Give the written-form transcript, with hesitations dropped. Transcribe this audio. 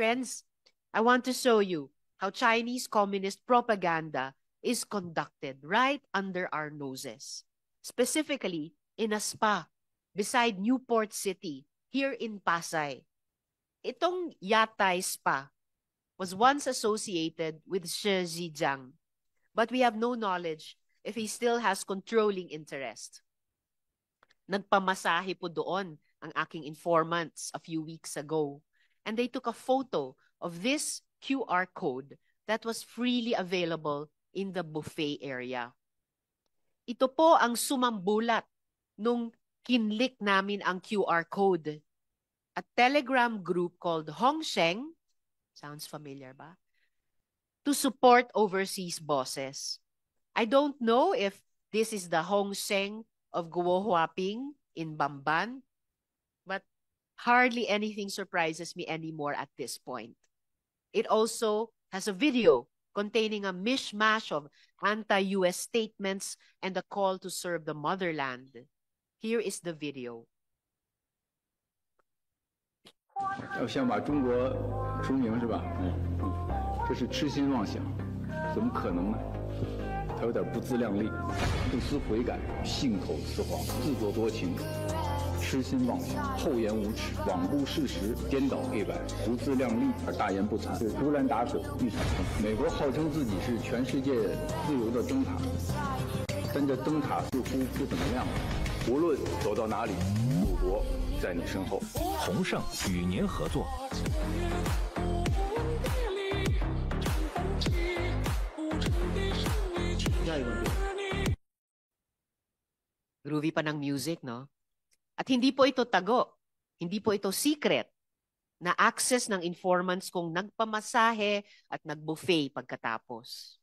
Friends, I want to show you how Chinese communist propaganda is conducted right under our noses. Specifically, in a spa beside Newport City, here in Pasay. Itong Yatay Spa was once associated with Shi Zhejiang, but we have no knowledge if he still has controlling interest. Nagpamasahe po doon ang aking informants a few weeks ago, and they took a photo of this QR code that was freely available in the buffet area. Ito po ang sumambulat nung kinlik namin ang QR code. A Telegram group called Hongsheng, sounds familiar ba? To support overseas bosses. I don't know if this is the Hongsheng of Guo Huaping in Bamban, but hardly anything surprises me anymore at this point. It also has a video containing a mishmash of anti-US statements and a call to serve the motherland. Here is the video. 要想把中国出名是吧？这是痴心妄想，怎么可能呢？他有点不自量力，不思悔改，信口雌黄，自作多情，痴心妄想，厚颜无耻，罔顾事实，颠倒黑白，不自量力而大言不惭，是竹篮打水一场空。美国号称自己是全世界自由的灯塔，但这灯塔似乎不怎么亮。无论走到哪里，祖国在你身后。鸿盛与您合作。Groovy pa ng music, no? At hindi po ito tago. Hindi po ito secret na access ng informants kung nagpamasahe at nagbuffet pagkatapos.